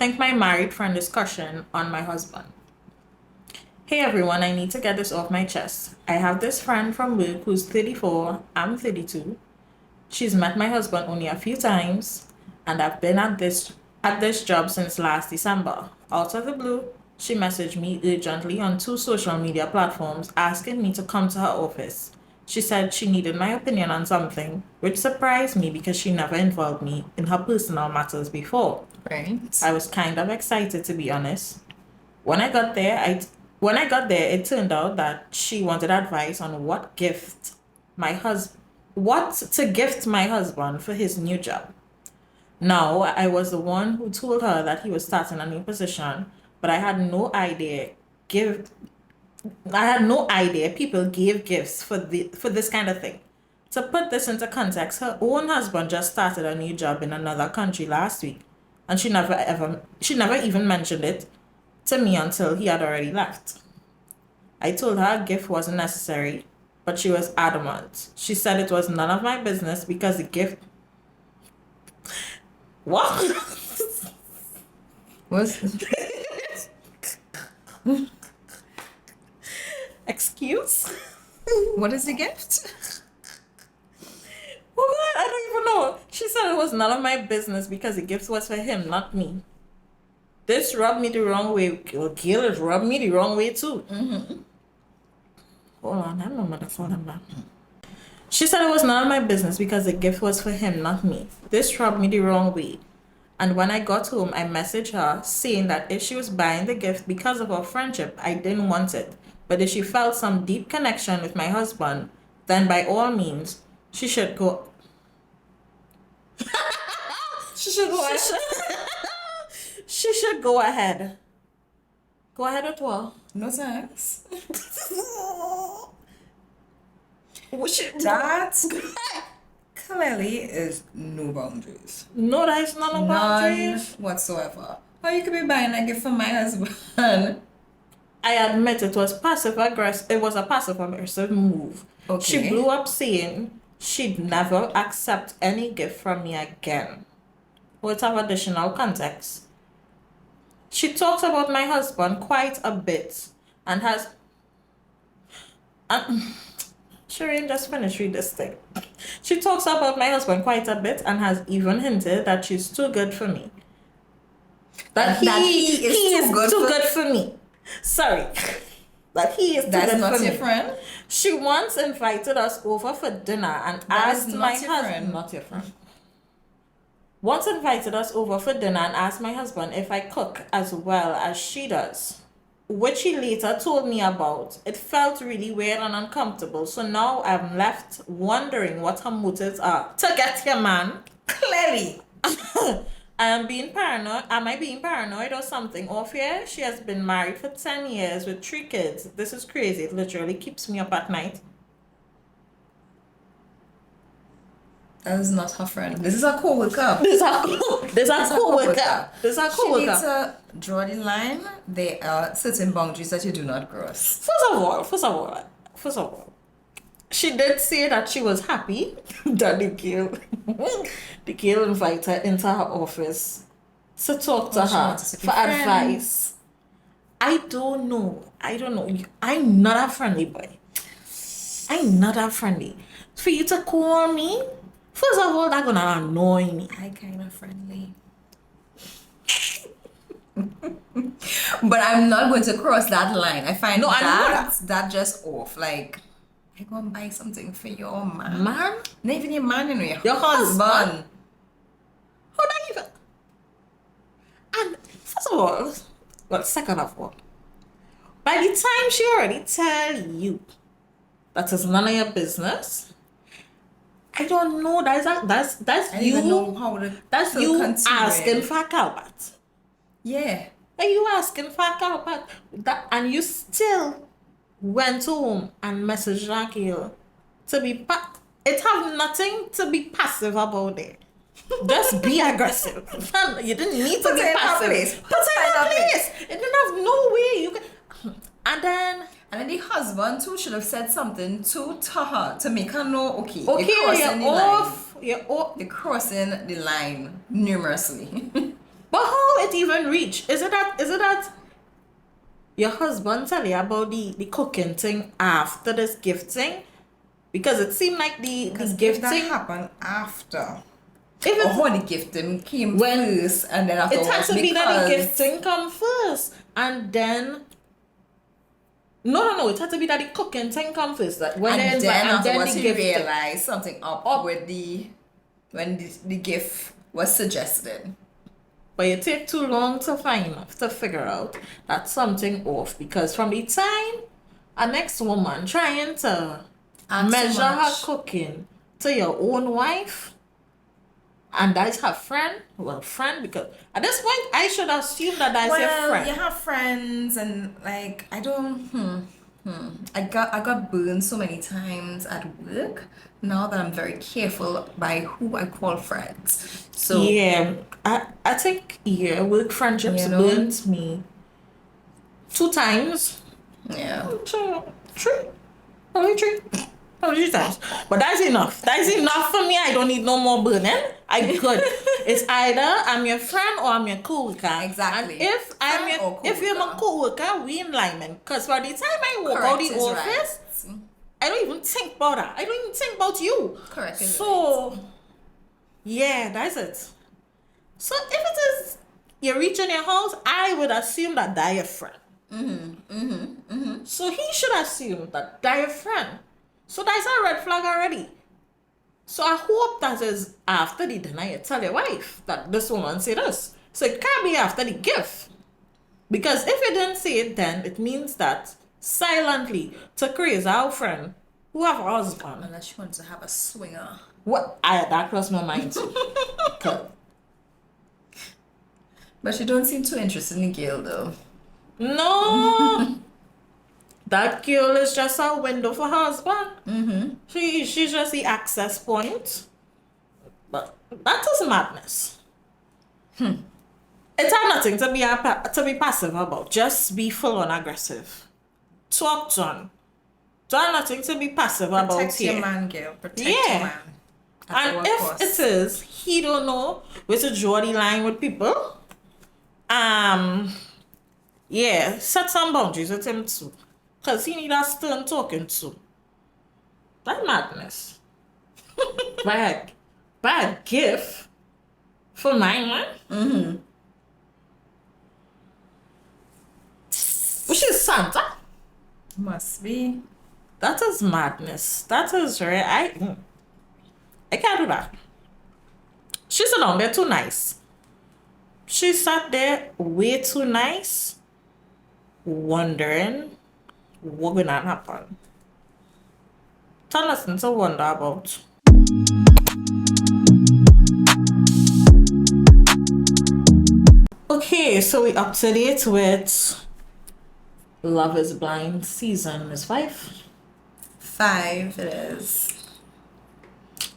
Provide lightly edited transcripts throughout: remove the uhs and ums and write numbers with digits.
think my married friend is crushing on my husband. Hey everyone, I need to get this off my chest. I have this friend from work who's 34, I'm 32. She's met my husband only a few times, and I've been at this job since last December. Out of the blue, she messaged me urgently on 2 social media platforms asking me to come to her office. She said she needed my opinion on something, which surprised me because she never involved me in her personal matters before. Right. I was kind of excited, to be honest. When I got there, it turned out that she wanted advice on what to gift my husband for his new job. Now, I was the one who told her that he was starting a new position, but I had no idea people gave gifts for this kind of thing. To put this into context, her own husband just started a new job in another country last week, and she never even mentioned it to me until he had already left. I told her a gift wasn't necessary, but she was adamant. She said it was none of my business because the gift. What? Was Excuse? what is the gift? What? I don't even know. She said it was none of my business because the gift was for him, not me. This rubbed me the wrong way. Well, Gail, it rubbed me the wrong way too. Hold on, I don't know what to call him back. She said it was none of my business because the gift was for him, not me. This rubbed me the wrong way. And when I got home, I messaged her saying that if she was buying the gift because of our friendship, I didn't want it. But if she felt some deep connection with my husband, then by all means, she should go. She should go ahead. She should go ahead. Go ahead with what? No thanks. That Clearly is no boundaries. no, that is not a boundaries. None whatsoever. How you could be buying a gift for my husband? I admit it was passive aggressive. It was a passive aggressive move. Okay. She blew up saying she'd never accept any gift from me again. Words of additional context. She talks about my husband quite a bit and has. Shireen, just finish read this thing. She talks about my husband quite a bit and has even hinted that she's too good for me. That he is too good for me. Sorry. That he is too That's good not for your me. friend? She once invited us over for dinner and That is asked not my your husband. friend. Not your friend. Once invited us over for dinner and asked my husband if I cook as well as she does, which he later told me about. It felt really weird and uncomfortable, so now I'm left wondering what her motives are to get your man. Clearly. Am I being paranoid or something? Off here, she has been married for 10 years with 3 kids. This is crazy. It literally keeps me up at night. That is not her friend. This is a co-worker. This is a co-worker. She needs to draw the line. There are certain boundaries that you do not cross. First of all, she did say that she was happy that the girl invited her into her office to talk to she her wanted to be for friends. advice. I don't know. I'm not a friendly boy. I'm not that friendly. For you to call me, first of all, that's gonna annoy me. I kind of friendly. But I'm not going to cross that line. I find that just off. Like, I go and buy something for your man. Man? Not even your man, Your husband. How that even? And first of all, well, second of all, by the time she already tell you that is none of your business, I don't know. That's I don't even know how to That's feel you considering. asking for a cowbat. Yeah. Are you asking for a cowbat? And you still went home and messaged Raquel to be it have nothing to be passive about it. Just be aggressive. You didn't need to be passive. Put it in place. It didn't have no way you can. And then the husband too should have said something to her to make her know, okay, you're off. You're crossing the line numerously. But how it even reach? Is it that your husband tell you about the cooking thing after this gifting? Because it seemed like the gifting that happened after. If it's, the gifting came first, and then afterwards, it had to be that the gifting come first, and then no, it had to be that the cooking thing come first. Like when and then afterwards the he realized something up with when the gift was suggested. But it take too long to figure out that something off, because from the time a next woman trying to measure her cooking to your own wife, and that's her friend. Well, friend, because at this point I should assume that that's your friend. Well, you have friends, and like I don't. I got burned so many times at work. Now that I'm very careful by who I call friends. So yeah, I think work friendships burnt me 2 times. Yeah. Probably three times. But that's enough. That's enough for me. I don't need no more burning. I'm good. It's either I'm your friend or I'm your co-worker. Exactly. And if you're my co-worker, we in alignment. Because by the time I walk out the office, right. I don't even think about that. I don't even think about you. Correct. So, yeah, that's it. So if it is you're reaching your house, I would assume that they're your friend. So he should assume that they're your friend. So that's a red flag already. So I hope that is after the dinner you tell your wife that this woman said this. So it can't be after the gift. Because if you didn't say it then, it means that silently to crazy our friend who have a husband. Unless she wants to have a swinger. That crossed my mind too. But she don't seem too interested in the girl though. No. That girl is just a window for her husband. She's just the access point. But that is madness. It had nothing to be passive about. Just be full on aggressive. Talk John. Don't nothing to be passive about here. Protect your man, girl. Protect your man. And if it is, he don't know where to draw the line with people. Set some boundaries with him too. Because he need a stern talking to. That's madness. Buy a gift for my man. Which is Santa. Must be. That is madness. That is right. I can't do that. She sat down there too nice. She sat there way too nice, wondering what gonna happen. Tell us to wonder about. Okay, so we up to date with Love is Blind season is 5. 5 it is.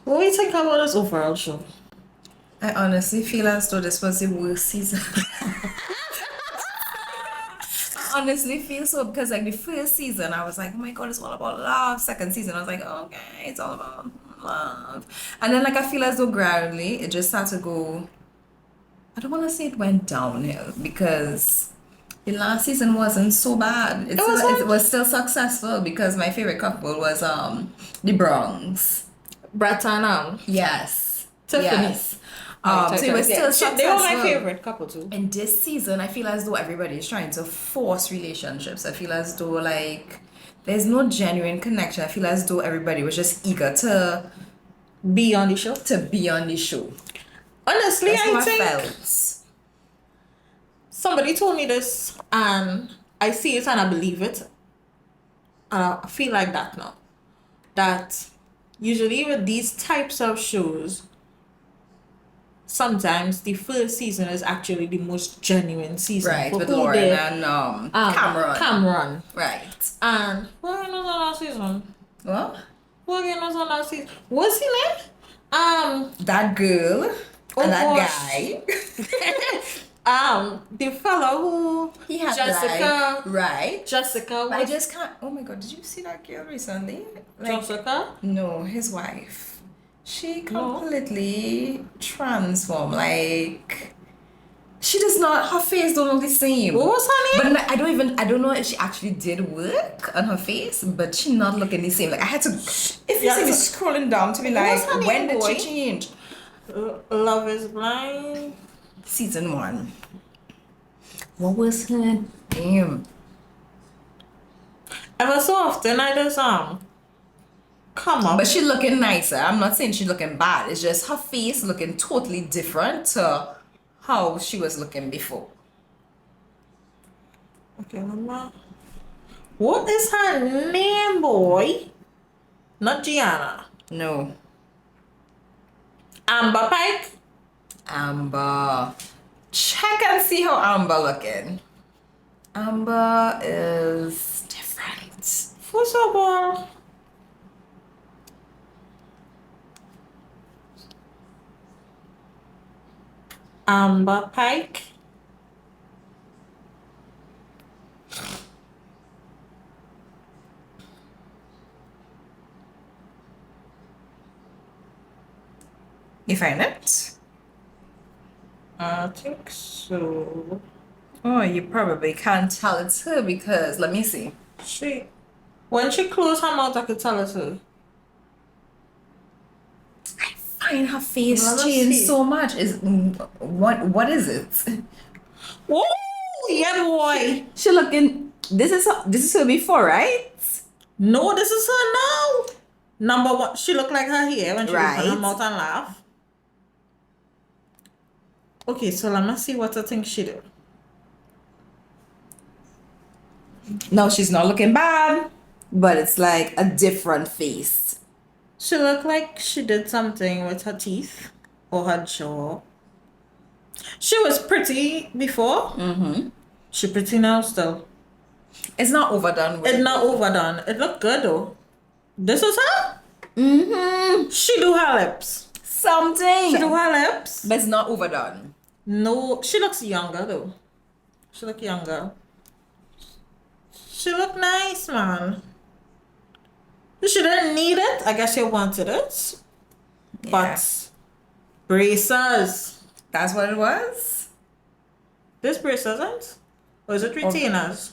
What do you think about this overall show? I honestly feel as though this was the worst season. I honestly feel so, because like the first season I was like, oh my god, it's all about love. Second season I was like, okay, it's all about love. And then like I feel as though gradually it just started to go, I don't want to say it went downhill, because the last season wasn't so bad. It was still successful, because my favorite couple was the Bronx. Brett and yes. Tiffany. Yes. So it was still successful. They were my favorite couple too. In this season, I feel as though everybody is trying to force relationships. I feel as though like there's no genuine connection. I feel as though everybody was just eager to be on the show. Honestly, I think somebody told me this, and I see it and I believe it. And I feel like that now. That usually with these types of shows, sometimes the first season is actually the most genuine season. Right, with Lauren and Cameron. Right. And who was on that season? What? Who was on that season? What's his name? That girl and that guy. The fellow who he had Jessica. Right. Jessica. I just can't. Oh my god! Did you see that girl recently? Jessica? No, his wife. She completely transformed. Like She does not. Her face don't look the same. What was her name? But I don't know if she actually did work on her face, but she not looking the same. Like I had to, if you Yeah, see me so- scrolling down to be What's her like, name, when did boy? she change? Love is Blind. Season 1. What was her name? Ever so often I just come up. But she looking nicer. I'm not saying she looking bad. It's just her face looking totally different to how she was looking before. Okay, mama. What is her name, boy? Not Gianna. No. Amber Pike. Amber. Check and see how Amber looking. Amber is different. First of all, Amber Pike. You find it? I think so. Oh, you probably can't tell it's her because let me see. When she closed her mouth, I could tell it's her. I find her face Let us changed see. so much. Is what is it? Oh, yeah, boy. She looking. This is her before, right? No, this is her now. Number one, she looked like her hair when she opened her Right. mouth and laugh. Okay, so let me see what I think she did. No, she's not looking bad, but it's like a different face. She looked like she did something with her teeth or her jaw. She was pretty before. Mm-hmm. She pretty now still. It's not overdone with. It's not overdone. It looked good though. This is her? Mm-hmm. She do her lips. Something. She do her lips. But it's not overdone. No, she looks younger though. She look younger. She look nice, man. She didn't need it. I guess she wanted it. Yeah. But braces. That's what it was. This brace isn't? Or is it retainers?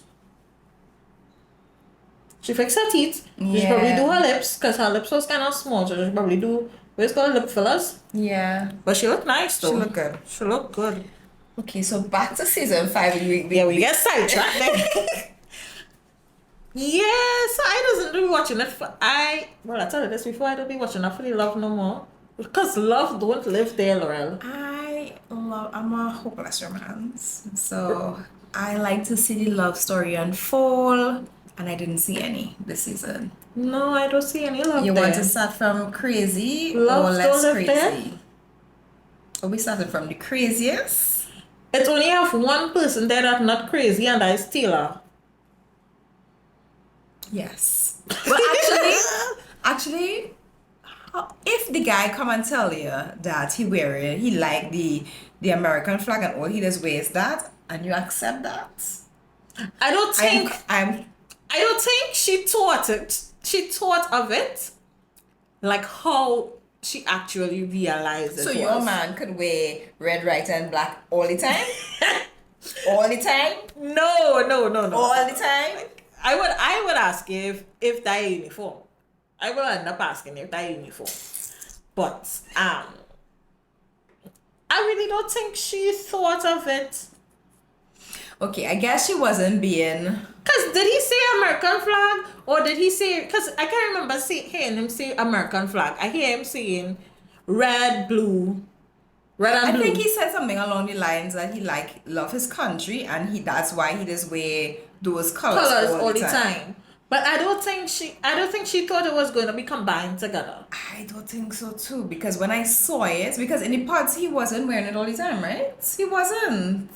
She fixed her teeth. She probably do her lips because her lips was kind of small. So she probably do what's called lip fillers. Yeah. But she looked nice though. She looked good. She looked good. Okay, so back to season 5. We get sidetracked there. Yeah, so I doesn't be watching it for I tell you this before, I don't be watching it for the love no more. Because love don't live there, Laurel. I'm a hopeless romance. So I like to see the love story unfold, and I didn't see any this season. No, I don't see any love You there. want to start from crazy Love or less don't live there? crazy? Or we started from the craziest? It's only have one person there that's not crazy, and that is Taylor. Yes. Well, actually, if the guy come and tell you that he like the American flag and all he does wear is that, and you accept that, I don't think I don't think she thought it. She thought of it like how she actually realized it. so was. your man could wear red, white, and black all the time, all the time, No. all the time. I would ask if that uniform. I will end up asking if that uniform. But I really don't think she thought of it. Okay, I guess she wasn't being. Cause did he say American flag or did he say? Cause I can't remember hearing him say American flag. I hear him saying red, blue, red and I blue. think he said something along the lines that he love his country and that's why he just wear those colors all the time. But I don't think she thought it was going to be combined together. I don't think so too, because when I saw it, because in the pods he wasn't wearing it all the time, right? He wasn't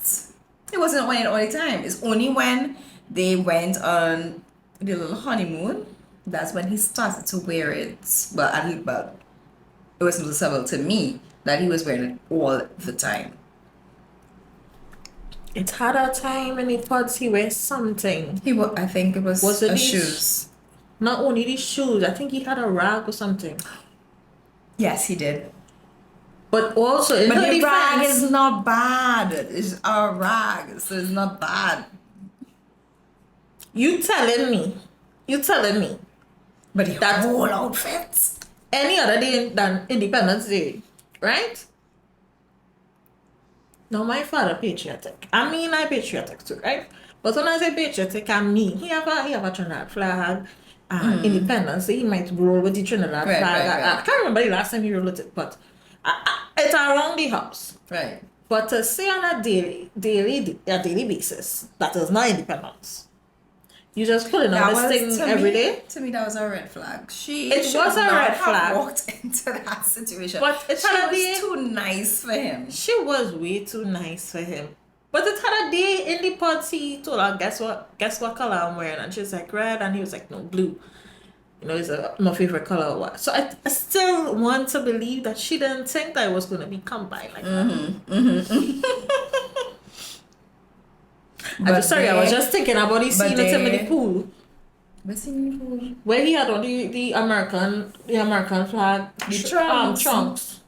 wearing it all the time. It's only when they went on the little honeymoon that's when he started to wear it. But it was noticeable to me that he was wearing it all the time. It had a time in the pods he wears something. I think it was it a these shoes. Not only the shoes, I think he had a rag or something. Yes, he did. But also in But her the rag defense, is not bad. It's a rag, so it's not bad. you telling me But the that whole outfit. any other day than Independence Day, right? No, my father patriotic. I mean, I patriotic too, right? But when I say patriotic, I mean he have a Trinidad flag. Independence Day, he might roll with the Trinidad Right, flag. right, I right. can't remember the last time he rolled with it, but it's around the house. Right. But to say on a daily basis, that is not independence. You just pulling on That this was thing every day. to me that was a red flag. She It should was a not red have flag. walked into that situation. But it she had a was day. too nice for him. She was way too nice for him. But it had a day in the party, he told her, guess what color I'm wearing? And she's like, red. And he was like, no, blue. You know, it's my favorite color or what. So I still want to believe that she didn't think that it was going to be combined like that. I'm just sorry, I was just thinking about the scene at him in the pool. What's in the pool? Where he had on the American flag, The trunks. trunks.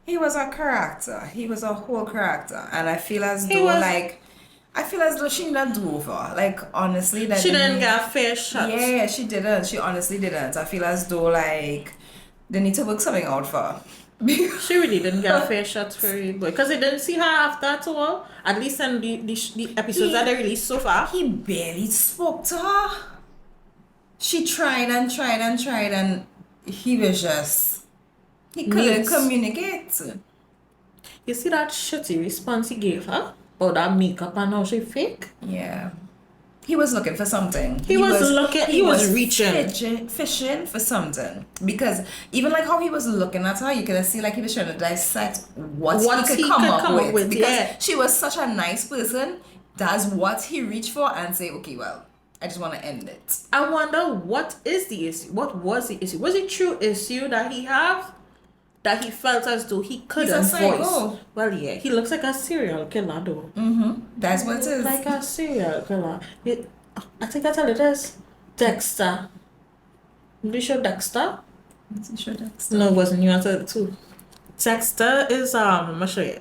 He was a character. He was a whole character. And I feel as He though was- she need a do-over. Like, honestly, that She didn't get a fair shot. Yeah, she didn't. She honestly didn't. I feel as though, like, they need to work something out for her. She really didn't get a fair shot for it, because they didn't see her after at all. At least in the episodes that they released so far. He barely spoke to her. She tried and tried and tried, and he was just... He couldn't Mute. communicate. You see that shitty response he gave her about that makeup and how she fake? Yeah. He was looking for something. He was reaching. Fishing for something. Because even like how he was looking at her, you could see like he was trying to dissect what he could come up with. Because yeah. she was such a nice person. That's what he reached for and say, okay, well, I just want to end it. I wonder what is the issue? What was the issue? Was it true issue that he have? That he felt as though he couldn't He's a psycho. voice. Well, yeah, he looks like a serial killer, though. That's what it is. Like a serial killer. I think that's all it is. Dexter. Did you show Dexter? No, it wasn't. You answered it too. Dexter is I'm gonna show you.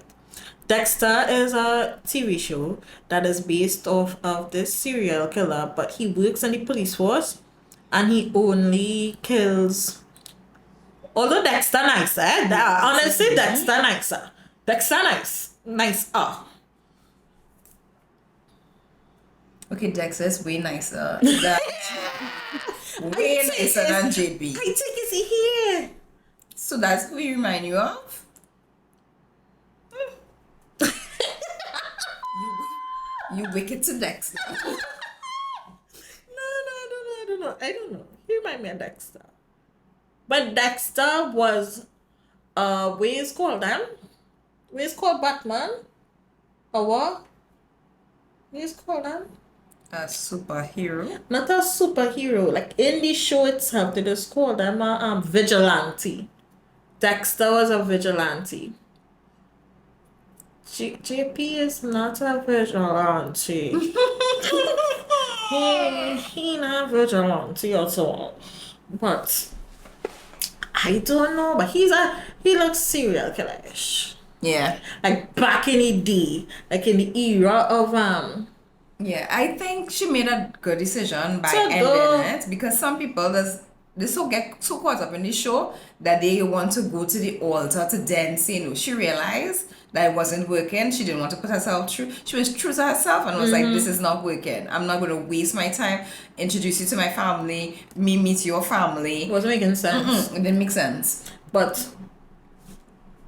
Dexter is a TV show that is based off of this serial killer, but he works in the police force, and he only kills. Although Dexter nicer, honestly, Dexter nicer. Dexter nice. Okay, Dexter is way nicer. Way nicer than JB. I take it here. So that's who he remind you of? you wicked to Dexter. No. I don't know. He remind me of Dexter. But Dexter was what is called them? What is called Batman? Or what? What is called them? A superhero. Not a superhero. Like in the show itself, they just call them a vigilante. Dexter was a vigilante. JP is not a vigilante. he not a vigilante at all. But I don't know. But he looks serial killer-ish. Yeah. Like back in the day, like in the era of Yeah, I think she made a good decision by So ending go- it because some people they get so caught up in the show that they want to go to the altar to dance. You know, she realized that it wasn't working. She didn't want to put herself through. She was true to herself and was like, "This is not working. I'm not going to waste my time. Introduce you to my family. Me meet your family. it wasn't making sense. It didn't make sense." But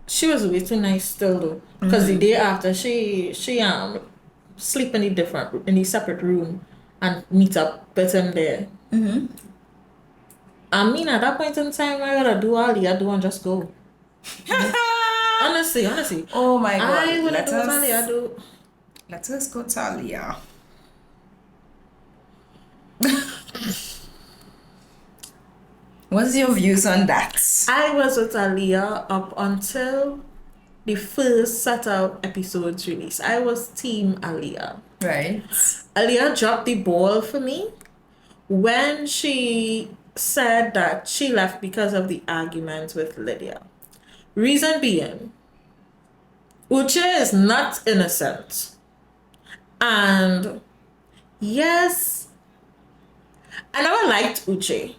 she was way too nice still though. Because the day after she sleep in the separate room and meet up with him there. I mean at that point in time I gotta do all you do and just go. Honestly. Oh my God! I would do all you do. Let us go to Aliyah. What's your views on that? I was with Aaliyah up until the first set of episodes released. I was team Aaliyah. Right. Aaliyah dropped the ball for me when she said that she left because of the argument with Lydia. Reason being, Uche is not innocent. And yes, I never liked Uche.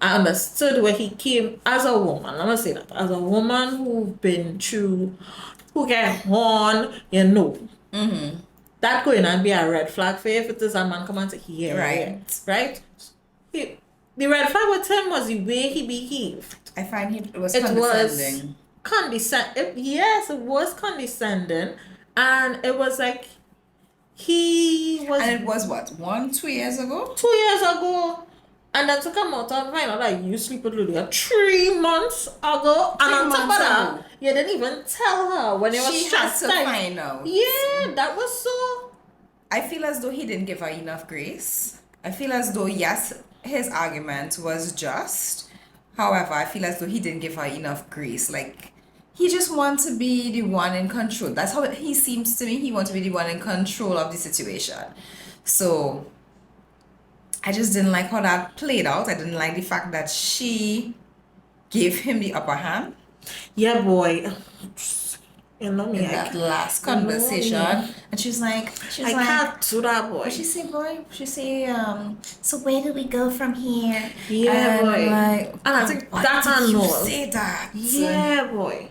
I understood where he came as a woman. I'm gonna say that. As a woman who's been through, who get horn, you know. That going to be a red flag for you if it is a man come and say, yeah, Right. right? The red flag with him was the way he behaved. I find it was It condescending. was condescending. Yes, it was condescending. And it was like, he was And it was what, 2 years ago? 2 years ago. And then to come out and find out that you sleep with Lydia 3 months ago. And on top of that, ago. you didn't even tell her when it was She had stressed to time. find out. Yeah, that was so. I feel as though he didn't give her enough grace. I feel as though, yes, his argument was just. However, I feel as though he didn't give her enough grace. Like, he just wants to be the one in control. That's how he seems to me. He wants to be the one in control of the situation. So, I just didn't like how that played out. I didn't like the fact that she gave him the upper hand Yeah, boy. You know me. in that last conversation. And she's like, I can't do that, boy. what she say, boy? She say, so where do we go from here? Yeah, and boy. I'm like, And I think why that's did you annoying. say that? Yeah, boy.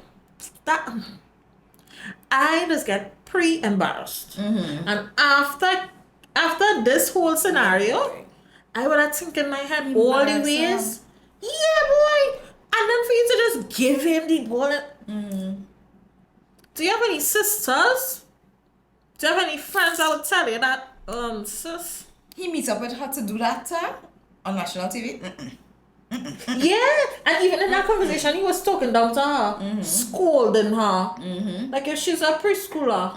That I just get pre-embarrassed. And after this whole scenario, I would have think in my head all the Embarrassing. ways. Yeah, boy. And then for you to just give him the ball. Do you have any sisters? Do you have any friends that would tell you that, sis? He meets up with her to do that on national TV. Yeah, and even in that conversation, he was talking down to her, scolding her, like if she's a preschooler.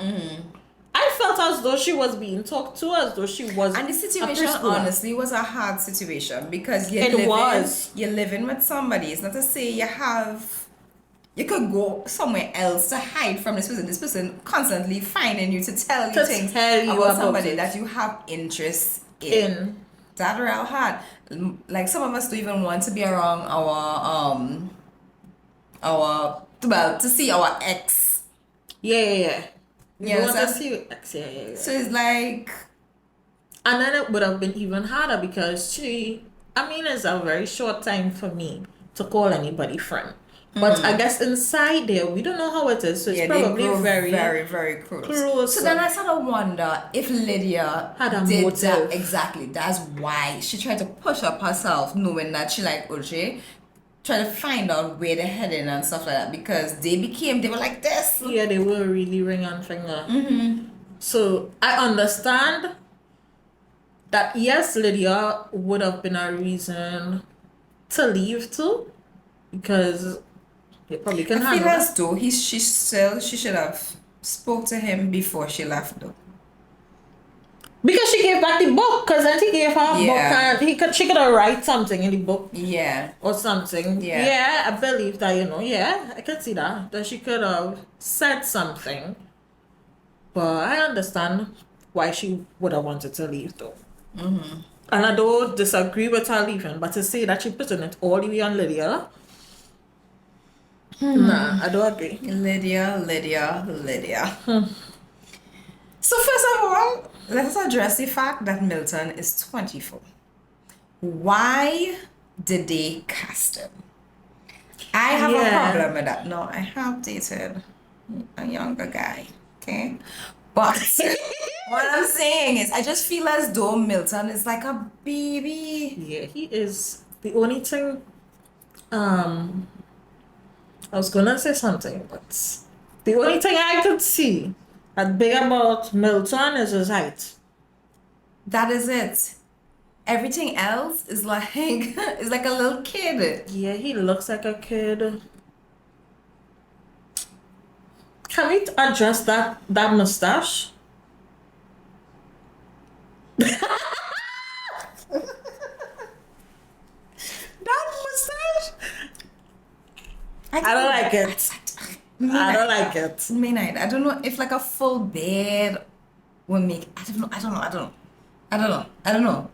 I felt as though she was being talked to, as though she was. And the situation, a preschooler. honestly, was a hard situation because It was. you're living with somebody. It's not to say you could go somewhere else to hide from this person. This person constantly finding you to tell you To things tell you about about somebody it. that you have interest in. That real hard. Like some of us don't even want to be around to see our ex. Yeah. You Yeah, don't want to so- see your ex, yeah. So it's like, And then it would have been even harder because it's a very short time for me to call anybody friend. But I guess inside there, we don't know how it is. So it's yeah, probably they grow very, very, very close. close. So then I sort of wonder if Lydia Had a did motive. that exactly. That's why she tried to push up herself, knowing that she liked Uche, trying to find out where they're heading and stuff like that. Because they were like this. Yeah, they were really ring on finger. So I understand that yes, Lydia would have been a reason to leave too, because they probably can I handle feel that. as though she should have spoke to him before she left though. Because she gave back the book, because then he gave her a book Yeah. and she could have write something in the book Yeah. or something. Yeah. I believe that, I can see that she could have said something. But I understand why she would have wanted to leave though. And I don't disagree with her leaving, but to say that she putting it all the way on Lydia, nah, I don't agree. Lydia. So first of all, let us address the fact that Milton is 24. Why did they cast him? I have a problem with that. No, I have dated a younger guy, okay? But what I'm saying is, I just feel as though Milton is like a baby. Yeah, he is. The only thing, I was gonna say something, but the only thing I could see that big about Milton is his height. That is it. Everything else is like is like a little kid. Yeah, he looks like a kid. Can we address that mustache? That mustache? I don't like it. I don't like it. Midnight. I don't know if like a full beard will make. I don't know.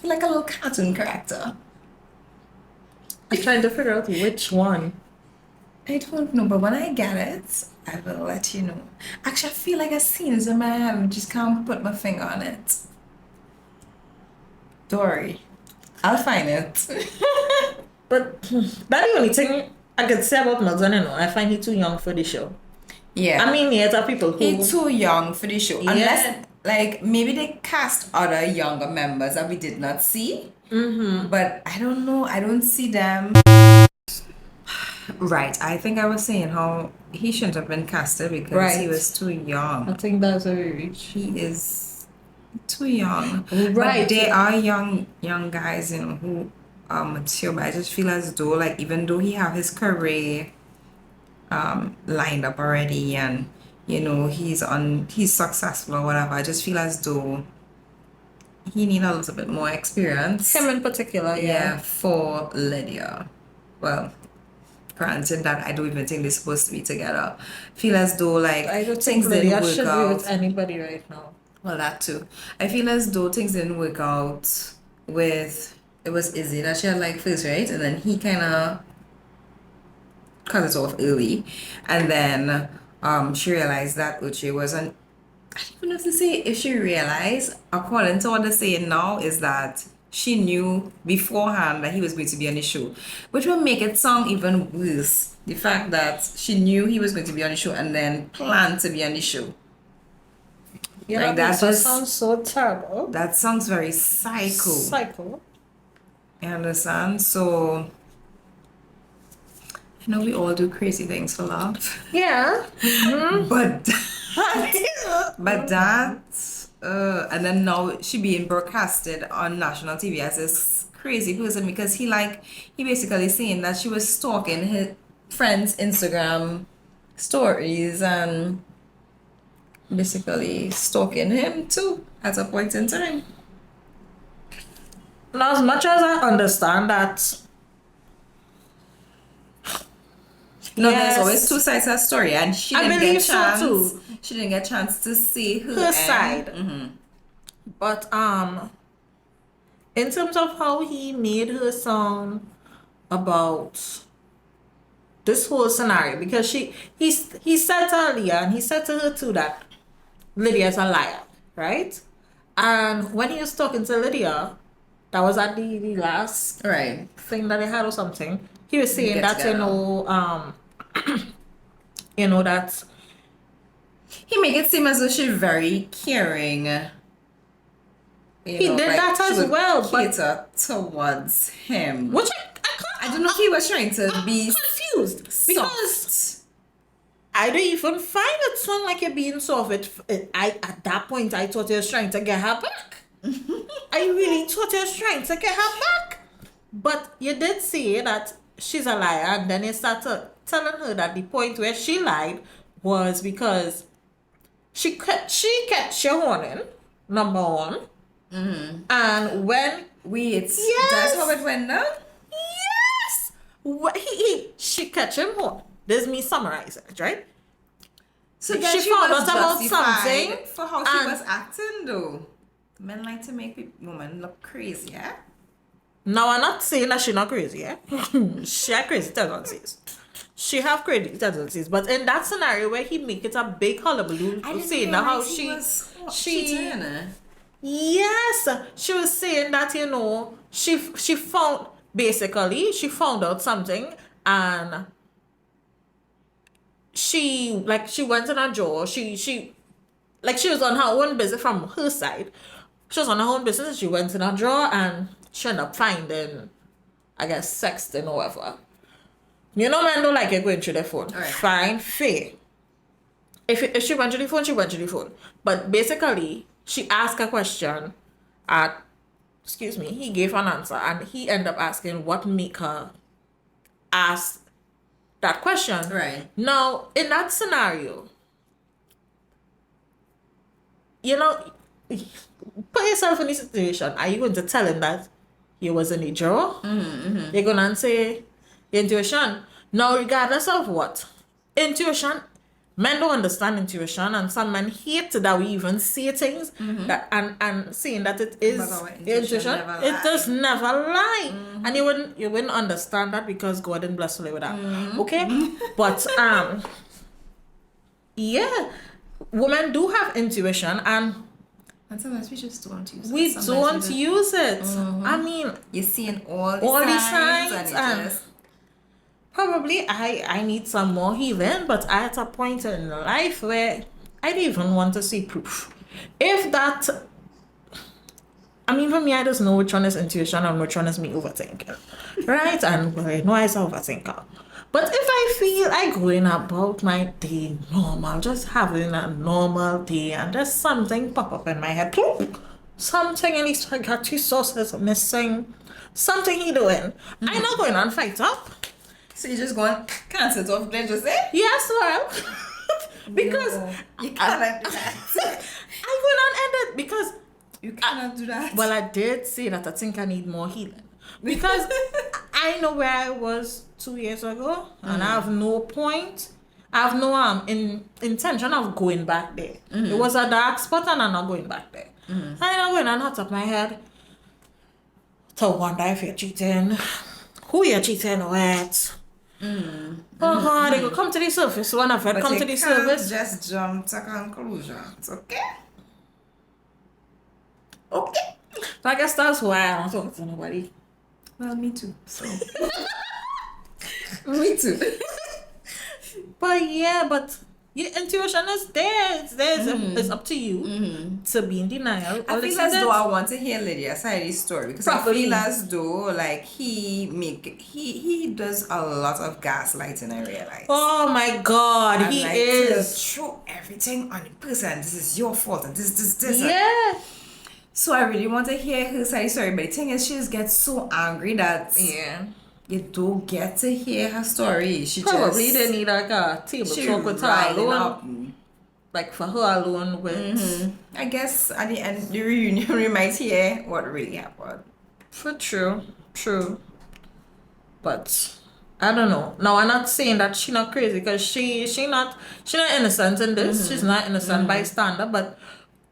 Like a little cartoon character. I'm trying to figure out which one. I don't know, but when I get it, I will let you know. Actually, I feel like I've seen it in my head, I just can't put my finger on it. Don't worry, I'll find it. But that the only thing I could say about Melton, you know, I find he too young for the show. I Yeah, mean, yeah, there are people who, he's too young for the show. yeah, Unless, like, maybe they cast other younger members that we did not see. mm-hmm, But I don't know. I don't see them. Right. I think I was saying how he shouldn't have been casted because he right. was too I young. think that's where we reach. He is too young. But Right. there are young guys, you know, who are mature. But I just feel as though, like, even though he have his career lined up already, and you know he's successful or whatever, I just feel as though he need a little bit more experience. Him in particular, Yeah, yeah. for Lydia. Well, granted that I don't even think they're supposed to be together. Feel as though like I don't think things didn't Lydia work should be out. with anybody right now. Well, that too. I feel as though things didn't work out with it was Izzy that she had like first, right? And then he kind of cut it off early, and then she realized that Uche wasn't. I don't even know if to say if she realized. According to what they're saying now, is that she knew beforehand that he was going to be on the show, which will make it sound even worse. The fact that she knew he was going to be on the show and then planned to be on the show. You Like know, that that just sounds so terrible. that sounds very psycho. Psycho. You understand? So I know we all do crazy things for love. Yeah. Mm-hmm. But but that and then now she being broadcasted on national TV as this crazy person because he basically saying that she was stalking his friends' Instagram stories and basically stalking him too at a point in time. Now, as much as I understand that, No, yes, there's always two sides to a story, and she I didn't believe get so chance. too. She didn't get chance to see her, Her end. side. Mhm. But in terms of how he made her sound about this whole scenario, because he said to Leah and he said to her too that Lydia's a liar, right? And when he was talking to Lydia, that was at the last Right. thing that they had or something. He was saying Get that together. that He make it seem as though she's very caring. he did that she as would well, but cater towards him. which I don't know if he was trying to be confused because soft. I don't even find it sound like you're being soft. I at that point I thought he was trying to get her back. I really thought he was trying to get her back. But you did say that she's a liar, and then you started telling her that the point where she lied was because she kept your warning, number one. And when Wait, Yes. that's how it went down? yes, she catch him on. There's me summarizing it, right? So She then she found was out about justified something, for how she and- was acting though. Men like to make women look crazy, yeah? Now I'm not saying that she not crazy, yeah? She have crazy tendencies. She have crazy tendencies, but in that scenario where he make it a big hullabaloo, saying that how she yes, she was saying that she found basically she found out something, and she went in a drawer. She was on her own business from her side. She was on her own business. She went in a drawer and she ended up finding, I guess, sexting or whatever. You know, man don't like it going through their phone. Right. Fine, fair. If she went to the phone, she went to the phone. But basically, she asked a question he gave an answer, and he ended up asking what make her ask that question. Right. Now, in that scenario, put yourself in this situation. Are you going to tell him that he was in a drawer? You're going to say, intuition. Now, regardless of what, intuition, Men don't understand intuition, and some men hate that we even say things that and saying that it is But our intuition never It lie. does never lie, and you wouldn't understand that because God didn't bless you with that. Okay, but yeah, women do have intuition, and sometimes we just don't use it. we Sometimes don't just, use it. I mean, you're seeing all the all these signs, signs, and it just probably I need some more healing, but I'm at a point in life where I don't even want to see proof. If that, I mean, for me, I just know which one is intuition and which one is me overthinking, right? And I know I'm an overthinker. But if I feel I going about my day normal, just having a normal day, and there's something pop up in my head, ploop, something in his spaghetti sauce is missing, something he doing, I'm not going on fight up. so you're just going cancel it off then just say Yes, well, because no, you cannot do that. I will not end it because You cannot do that. well, I did say that I think I need more healing because I know where I was 2 years ago, and I have no point. I have no intention of going back there. It was a dark spot, and I'm not going back there. I'm not going and hot up my head to wonder if you're cheating, who you're cheating with. They go come to the surface. One of it But come you to the can't surface. just jump to conclusions, okay? Okay. So I guess that's why I don't talk to nobody. Well, me too. So me too. But yeah, but your intuition is there. It's there. It's up to you to be in denial. I or feel listen as to though it. I want to hear Lydia's side of the story because Properly. I feel as though like he does a lot of gaslighting, I realize. Oh my God, And he like is. to throw everything on the person. This is your fault and this. and- Yeah. So I really want to hear her side of the story. But the thing is, she just gets so angry that Yeah. you don't get to hear her story. She Probably just they need like a table she talk with her riding alone. up. Like for her alone with. I guess at the end the reunion we might hear what really happened. For true. But I don't know. Now I'm not saying that she not crazy because she not innocent in this. She's not innocent bystander. But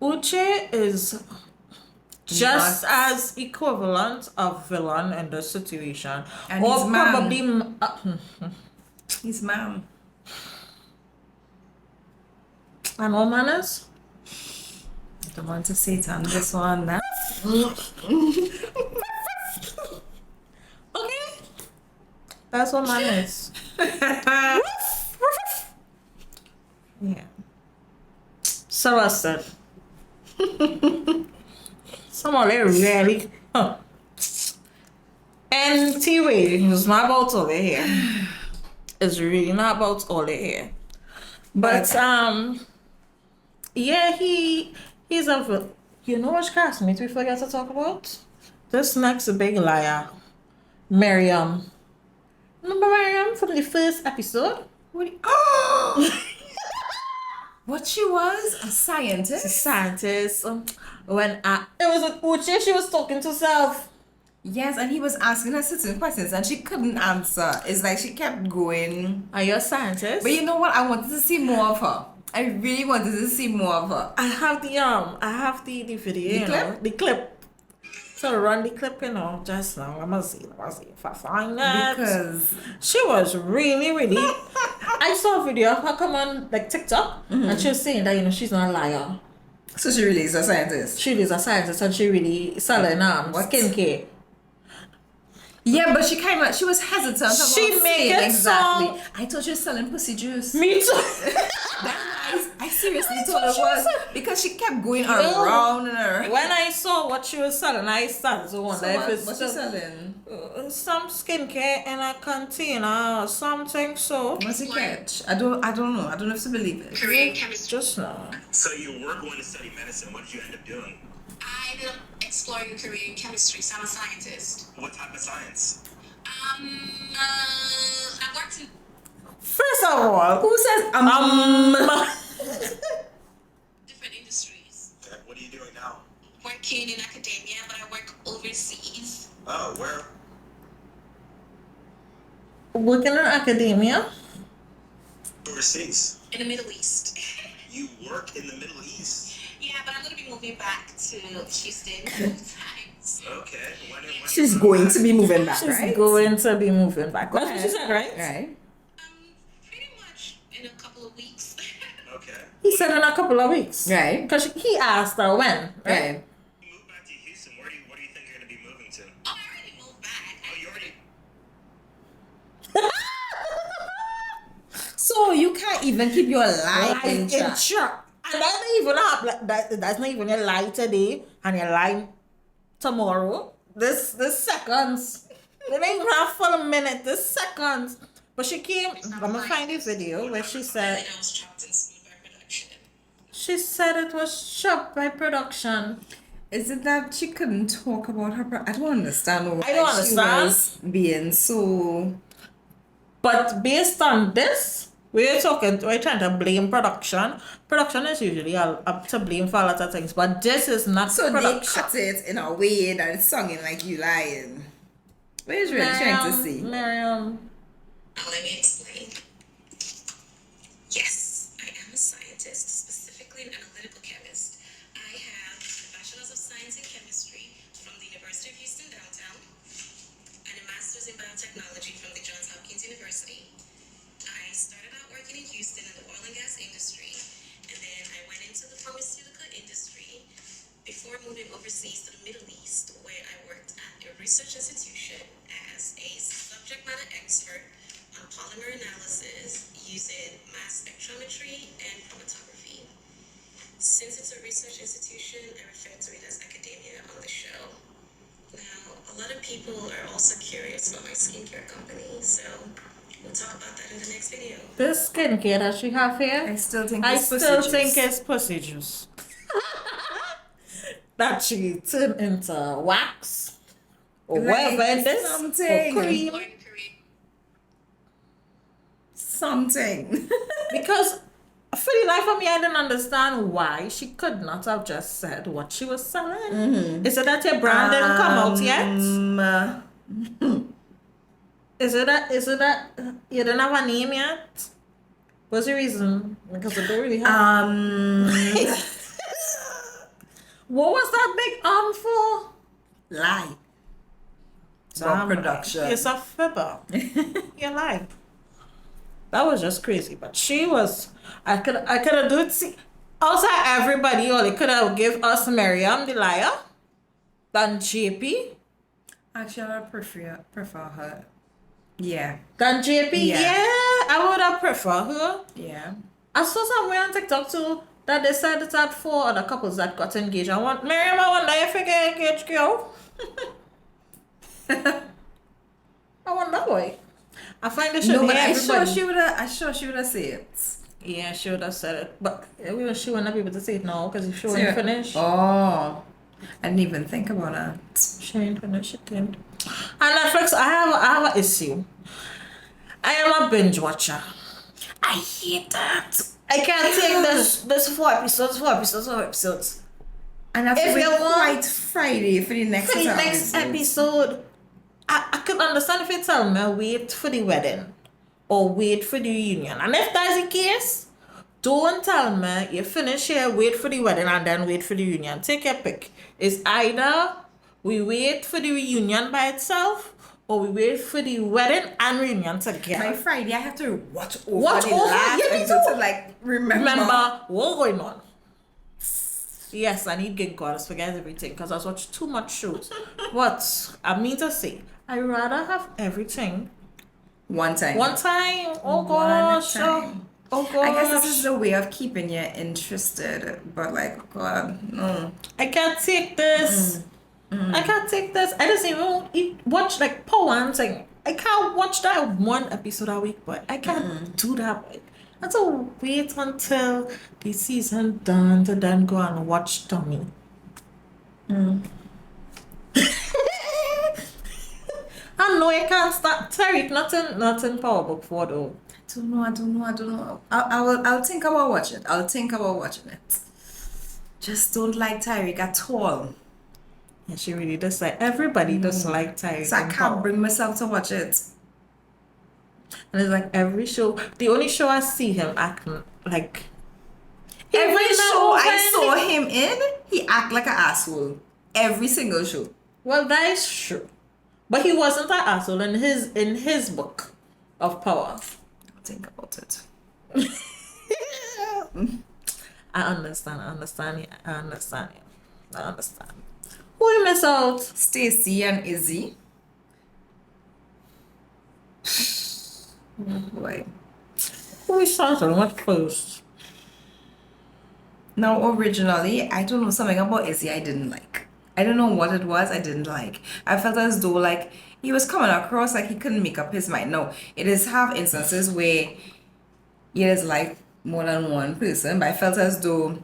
Uche is just Not- as equivalent of villain in this situation, And or his man. probably His mom. and what manners. I don't want to say it on this one. That Okay, that's what manners. Yeah. So I said, someone really. Anyway, it's not about all the hair. It's really not about all the hair. But yeah, he's a. You know which classmate we forgot to talk about? This next big liar, Miriam. Remember Miriam from the first episode? what she was? A The scientist? scientist. When it was with Uche, she was talking to herself. Yes, and he was asking her certain questions and she couldn't answer. It's like she kept going. Are you a scientist? But you know what? I wanted to see more of her. I really wanted to see more of her. I have the video, The you clip? know, the clip. So run the clip, you know, just now. I'm gonna see if I find that. Because She was really. I saw a video of her come on like TikTok, and she was saying that you know she's not a liar. so she really is a scientist. She is a scientist, and she really selling What? skincare. Yeah, but she was hesitant about She make saying it exactly. sound- I thought she was selling pussy juice. Me too. I seriously I thought thought it she was was because she kept going No. around and around. When I saw what she was selling, I started to wonder if it's What's she selling? some skincare in a container or something. So What's the catch? I don't know. I don't know if to believe it. Korean chemistry. just now. So you were going to study medicine. What did you end up doing? I ended up exploring Korean chemistry, so I'm a scientist. What type of science? I worked in First of all, Who says different industries. What are you doing now? Working in academia, but I work overseas. Oh, where? working in academia. overseas? In the Middle East. You work in the Middle East. Yeah, but I'm going to be moving back to Houston full time. Okay. When She's going to be moving back, She's right? going to be moving back. That's what she said, right? Right. Pretty much in a couple of weeks. Okay. He said in a couple of weeks. Right. Because he asked her when. Right. You move back to Houston. What do you think you're gonna be moving to? Oh, I already moved back. Oh, you already. So you can't even keep your life in check. check. And that's not even up. That's not even a lie today and a lie tomorrow. This seconds. They don't even have full a minute. This seconds. But she came. I'm gonna find a video where she said. I was chopped and smooth by production. She said it was chopped by production. Is it that she couldn't talk about her? I don't understand why I don't understand. she was being so. But based on this, we're trying to blame production. Production is usually up to blame for a lot of things, but this is not So production. they cut it in a way that it's singing like you lying. What is really trying to see? Miriam. Now let me explain. Yes, I am a scientist, specifically an analytical chemist. I have a Bachelor's of Science in Chemistry from the University of Houston downtown and a Master's in Biotechnology from the Johns Hopkins University. I started out working in Houston in the oil and gas industry, and then I went into the pharmaceutical industry before moving overseas to the Middle East, where I worked at a research institution as a subject matter expert on polymer analysis using mass spectrometry and chromatography. Since it's a research institution, I refer to it as academia on the show. Now, a lot of people are also curious about my skincare company, so we'll talk about that in the next video. This skincare that she have here, I still think I it's pussy still juice. think it's pussy juice. That she turned into wax or Like whatever it is, something. or cream. Born in Korea. Something. Because for the life of me, I didn't understand why she could not have just said what she was selling. Is it that your brand didn't come out yet? Is it that you didn't have a name yet? What's the reason? Because I don't really have. What was that big for? Lie. Damn, production. It's a fibber. You're lying. That was just crazy. But she was. I could have do it. See, also everybody only could have give us Miriam the liar than JP. Actually, I would prefer her. Yeah. Than JP. Yeah. Yeah, I would have preferred her. Yeah. I saw somewhere on TikTok too that they said it had 4 other couples that got engaged. I wonder if you get engaged, girl. I wonder why. I find this should No, be but I'm everybody. sure she would have said it. Yeah, she would have said it. But she wouldn't be able to say it now because if she wouldn't finish. Oh. I didn't even think about that. She ain't finished, she didn't. And Netflix, I have an issue. I am a binge watcher. I hate that. I can't take this 4 episodes. And I If wait you want- quite Friday for the next For the next episode, I could understand if you tell me wait for the wedding or wait for the reunion. And if that's the case, don't tell me you finish here, wait for the wedding and then wait for the reunion. Take your pick. It's either we wait for the reunion by itself or we wait for the wedding and reunion together. By Friday, I have to watch over Watch the over? last Yeah, me episode too. to like remember. Remember what's going on. Yes, I need good goddess forget everything because I watch too much shows. But I mean to say, I rather have everything One time. one time. Oh One gosh. time. Oh gosh. I guess this is the way of keeping you interested, but like, God, no. I can't take this. I can't take this. I just even watch like Power and thing. I can't watch that 1 episode a week, but I can't do that. I have to wait until the season done to then go and watch Tommy. I know I can't start Tariq, not in Power Book 4 though. I don't know. I'll think about watching it. Just don't like Tyreek at all. Yeah, she really does like everybody does like Tariq. So I in can't Power. bring myself to watch it. And it's like every show, the only show I see him acting like Every even show now, I saw him in, he act like an asshole. Every single show. well, that is true, but he wasn't an asshole in his book of power. Think about it. I understand. I understand you. I understand you. I understand. Who you miss out? Stacy and Izzy. Boy. Who we started? What first? Now, originally, I don't know, something about Izzy I didn't like. I don't know what it was I didn't like. I felt as though like he was coming across like he couldn't make up his mind. No, it is have instances where he is like more than one person, but I felt as though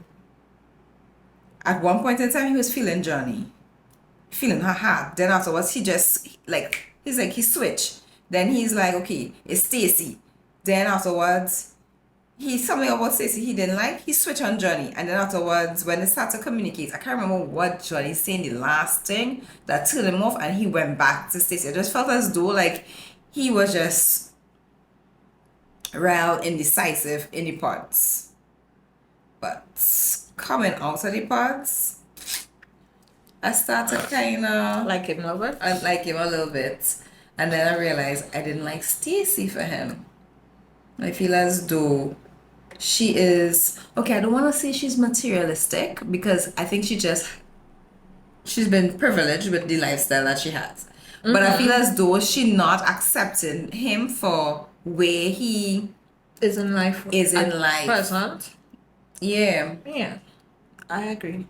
at one point in time he was feeling Johnny, feeling her heart. Then afterwards he just like he switched. Then he's like, okay, it's Stacy. Then afterwards he's something about Stacey he didn't like. He switched on Johnny. And then afterwards, when they start to communicate, I can't remember what Johnny saying the last thing that turned him off, and he went back to Stacey. I just felt as though like he was just real indecisive in the parts. But coming out of the parts, I started kind of Like him, Robert? I like him a little bit. And then I realized I didn't like Stacey for him. I feel as though she is okay. I don't want to say she's materialistic because I think she's been privileged with the lifestyle that she has. But I feel as though she not accepting him for where he Is in life. is in at life. Present. Yeah. Yeah, I agree.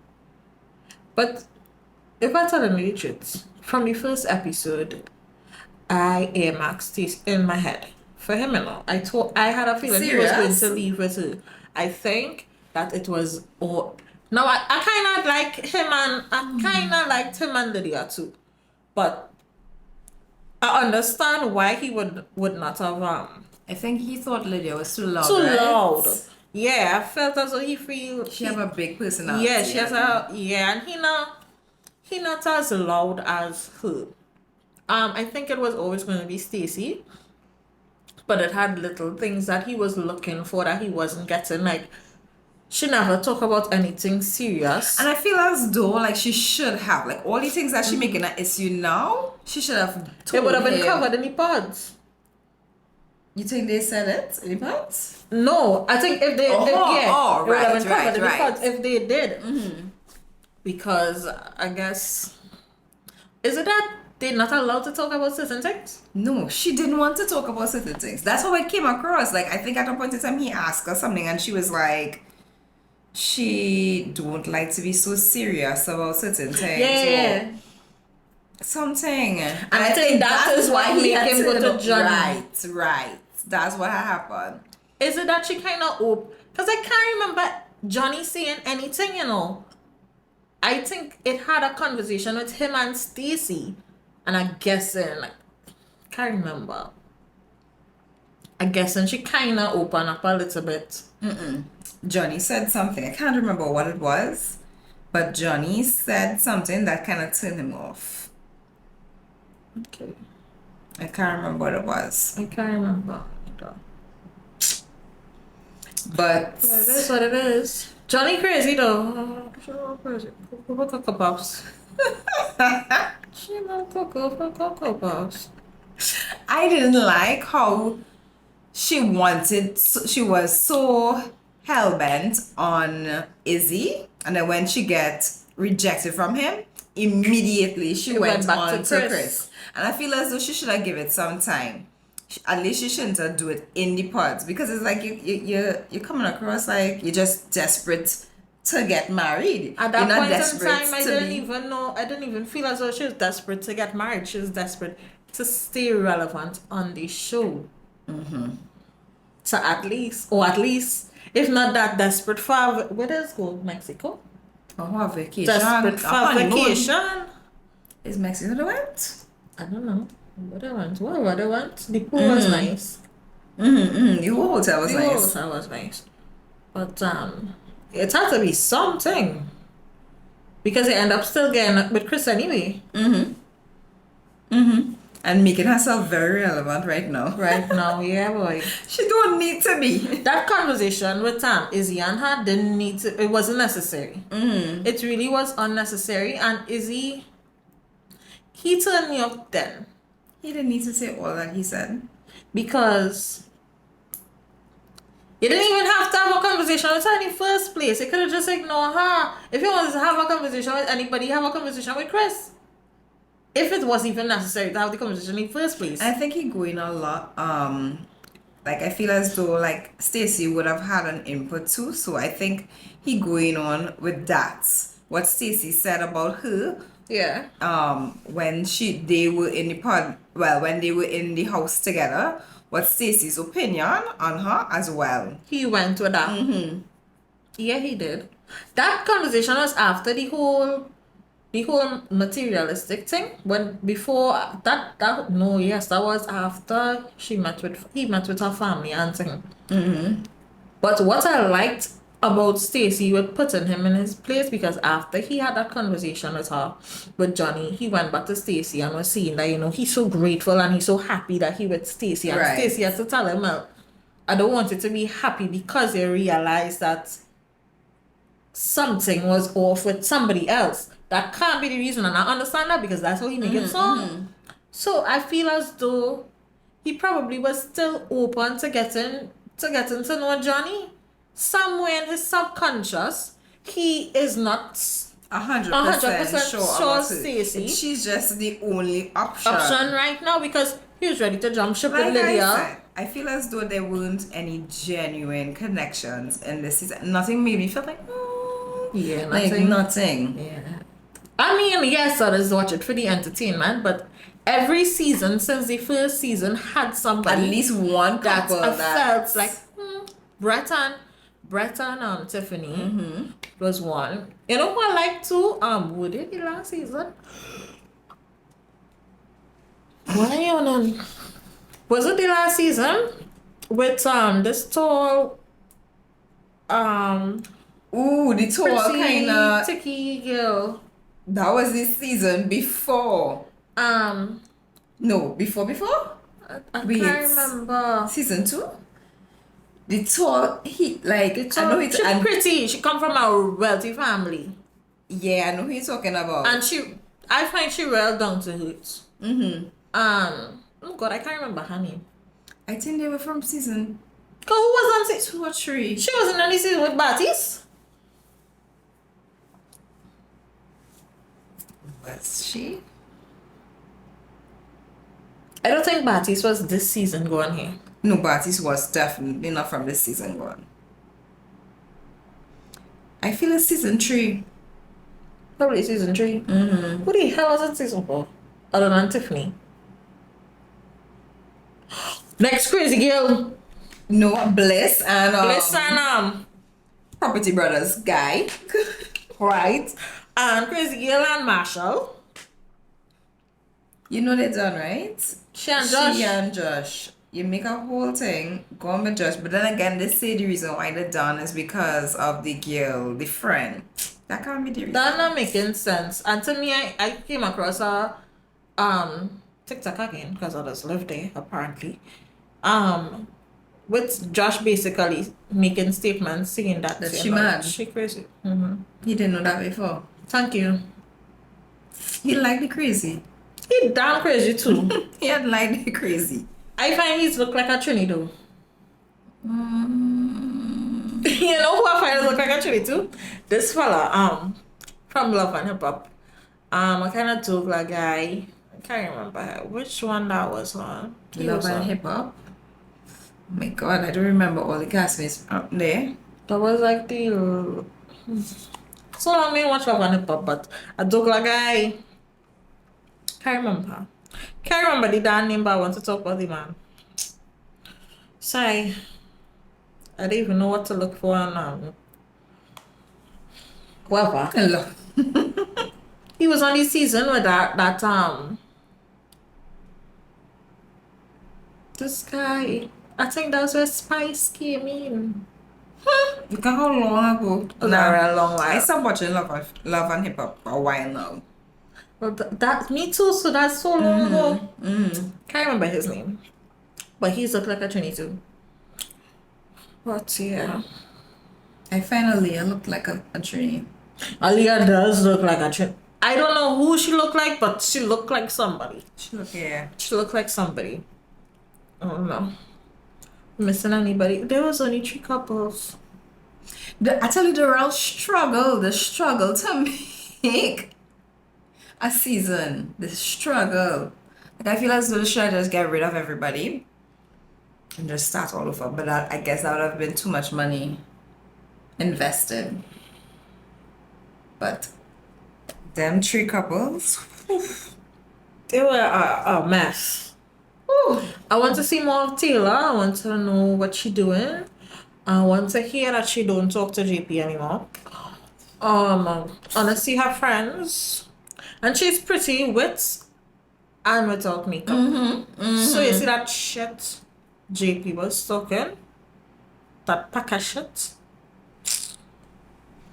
But if I tell you the truth, from the first episode, I earmarked this in my head for him, you know. I had a feeling he was going Serious? to leave with her. I think that it was all. Now I kind of like him and I kind of liked him and Lydia too, but I understand why he would not have I think he thought Lydia was too loud. too right? loud. Yeah, I felt as though he feel She have a big personality. yeah, she has and he not as loud as her. I think it was always going to be Stacy, but it had little things that he was looking for that he wasn't getting. Like she never talk about anything serious. And I feel as though like she should have like all the things that she making an issue now. She should have told It would have been him. covered in the pods. You think they said it in the pods? No, I think if they Oh, if, oh, it would have been right, covered in the right. pods if they did. Because I guess is it that they're not allowed to talk about certain things? No, she didn't want to talk about certain things. That's how it came across. Like I think at one point in time he asked her something and she was like, she don't like to be so serious about certain things. Yeah. or something. And I think that is what he make had him go to look Johnny. Right. That's what happened. Is it that she kind of because I can't remember Johnny saying anything, you know. I think it had a conversation with him and Stacy, and I guessing like can't remember. I guessing she kind of opened up a little bit. Johnny said something. I can't remember what it was, but Johnny said something that kind of turned him off. Okay, I can't remember what it was. I can't remember. But It is what it is. Johnny crazy though. Crazy. Cocoa Puffs. She want Cocoa Puffs. I didn't like how she was so hell-bent on Izzy, and then when she gets rejected from him, immediately she went back on to to Chris. Chris. And I feel as though she should have given it some time. At least she shouldn't have do it in the pods, because it's like you're coming across like you're just desperate to get married. At that You're not point in desperate time, I to didn't be- even know. I didn't even feel as though she was desperate to get married. She was desperate to stay relevant on the show. So at least, if not that desperate for where does go Mexico? Oh, her vacation. Desperate for A honeymoon. vacation. Is Mexico the went? I don't know. What I want. What I want. The pool was nice. The whole hotel was The nice. hotel was nice. But it had to be something. Because they end up still getting with Chris anyway. And making herself very relevant right now. Right now, yeah, boy. She don't need to be. That conversation with Izzy and her didn't need to. It wasn't necessary. It really was unnecessary. And Izzy, he turned me off then He didn't need to say all that he said. because you didn't even have to have a conversation with her in the first place. You could have just ignored her. If you wanted to have a conversation with anybody, have a conversation with Chris. If it wasn't even necessary to have the conversation in the first place. I think he going a lot. Like I feel as though like Stacey would have had an input too. So I think he going on with that. What Stacey said about her. Yeah. When they were in the when they were in the house together. What's Stacey's opinion on her as well? He went with that. Yeah, he did. That conversation was after the whole materialistic thing. That was after he met with her family and thing. But what I liked about Stacey with putting him in his place, because after he had that conversation with Johnny, he went back to Stacey and was saying that, he's so grateful and he's so happy that he with Stacey. And Right. Stacey had to tell him, well, I don't want you to be happy because you realize that something was off with somebody else. That can't be the reason, and I understand that because that's how he make it sound. So I feel as though he probably was still open to getting to know Johnny. Somewhere in his subconscious, he is not 100% sure about Stacey. She's just the only option right now because he was ready to jump ship like with Lydia. I said, I feel as though there weren't any genuine connections in this season. Nothing made me feel like Yeah, like nothing. Yeah. I mean, yes, others watch it for the entertainment, but every season since the first season had somebody At least one that couple I that felt like Brett and Tiffany was one. You know who I like too? Would it the last season? Why on? Was it the last season with this tall ooh, the tall kind of ticky girl? that was this season before. No, before. I Wait. can't remember. Season 2? The tall, I know it's, She's pretty. She come from a wealthy family, yeah, I know who you're talking about. and I find she well down to earth. Oh God, I can't remember her name. I think they were from season Who was on it? 2 or 3. She wasn't on the season with Battis. Was she? I don't think Battis was this season going here. No, Bartis was definitely not from this season 1. I feel it's season 3. Probably season 3. Who the hell was in season 4? Other than Tiffany. Next crazy girl. No, Bliss and Bliss and Property Brothers guy. right. And crazy girl and Marshall. You know they're done, right? She and Josh. She and Josh. You make a whole thing go on with Josh, but then again, they say the reason why they're done is because of the girl, the friend. That can't be the reason. That's not making sense. And to me, I came across a TikTok again because others live there apparently. With Josh basically making statements saying that she mad. She crazy. He didn't know that before. Thank you. He liked the crazy. He damn crazy too. He had liked the crazy. I find he's look like a Trini though. You know who I find look like a Trini too? This fella, from Love and Hip Hop. A kind of Douglas guy. I can't remember which one that was on. Love and Hip Hop. Oh my God, I don't remember all the castmates up there. That was like the so I mean watch Love and Hip Hop, but a Douglas guy. Can't remember the damn name, but I want to talk about the man. Sorry. I don't even know what to look for on whoever. Hello. He was on the season with that this guy. I think that's where Spice came in. Look at how long ago. A very long I while. stopped watching Love and Hip Hop for a while now. Well, that me too. So that's so long ago. Can't remember his name, but he's looked like a 22. But yeah, I finally looked like a tree. Aaliyah does look like a I don't know who she looked like, but she looked like somebody. She look, yeah. She looked like somebody. I don't know. Missing anybody? There was only 3 couples. I tell you, the real struggle, the struggle to make a season, the struggle. Like, I feel as though they should just get rid of everybody and just start all over. But I guess that would have been too much money invested. But them 3 couples, They were a mess. Ooh. I want to see more of Taylor. I want to know what she doing. I want to hear that she don't talk to JP anymore. I want to see her friends. And she's pretty with and without makeup. So you see that shit JP was talking? That pack of shit?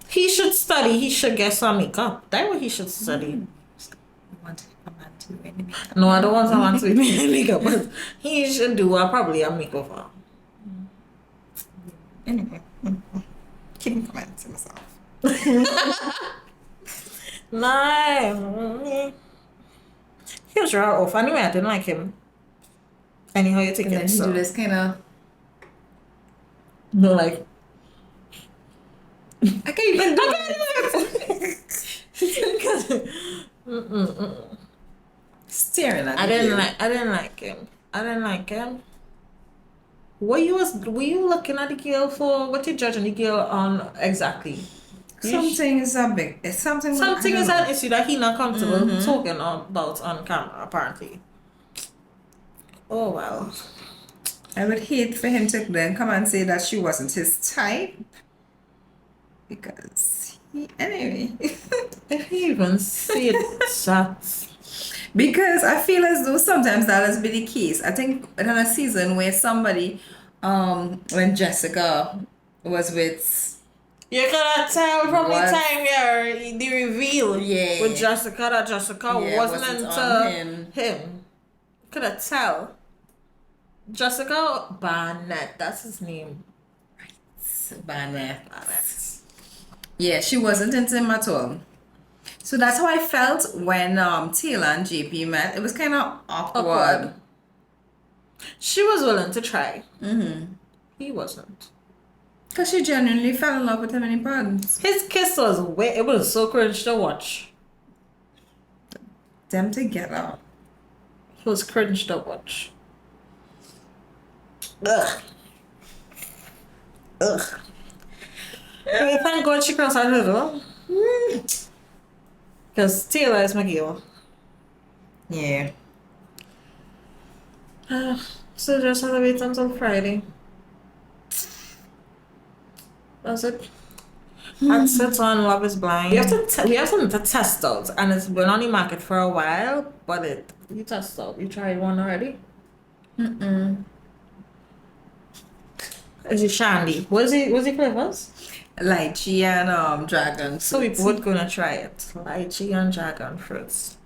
He should study. He should get some makeup. That's what he should study. I want a man to do any makeup. No, I don't want someone to be makeup, but he should do probably a makeover. Anyway, keep comments to myself. No. He was real off. Anyway, I didn't like him. Anyhow, you take And then it. he do So. this kind of. No, like. I can't even do it. Staring at I you. didn't like him. I didn't like him. Were you looking at the girl for what you judging the girl on exactly? Something is a big. It's something. Something I is don't an know. issue that he not comfortable talking about on camera, apparently. Oh well. I would hate for him to then come and say that she wasn't his type. Because anyway. If he even said that. Because I feel as though sometimes that has been the case. I think in a season where somebody, when Jessica was with, You could tell from What? the time here, the reveal Yeah. with Jessica that Jessica Yeah, wasn't wasn't into on him. him. Could have tell. Jessica Barnett, that's his name. Barnett. Barnett. Yeah, she wasn't into him at all. So that's how I felt when Taylor and JP met. It was kind of awkward. She was willing to try. He wasn't. Because she genuinely fell in love with him in the pods. His kiss was it was so cringe to watch. Them together. It was cringe to watch. Ugh. Ugh. Anyway, thank God she crossed her hurdle. Because Taylor is my girl. Yeah. So just have to wait until Friday. That's it. That's it on Love is Blind. We have something to test out, and it's been on the market for a while, but you test out. You tried one already? Is it Shandy? Was it Flavours? Lychee and dragon. So we both gonna try it. Lychee and dragon fruits.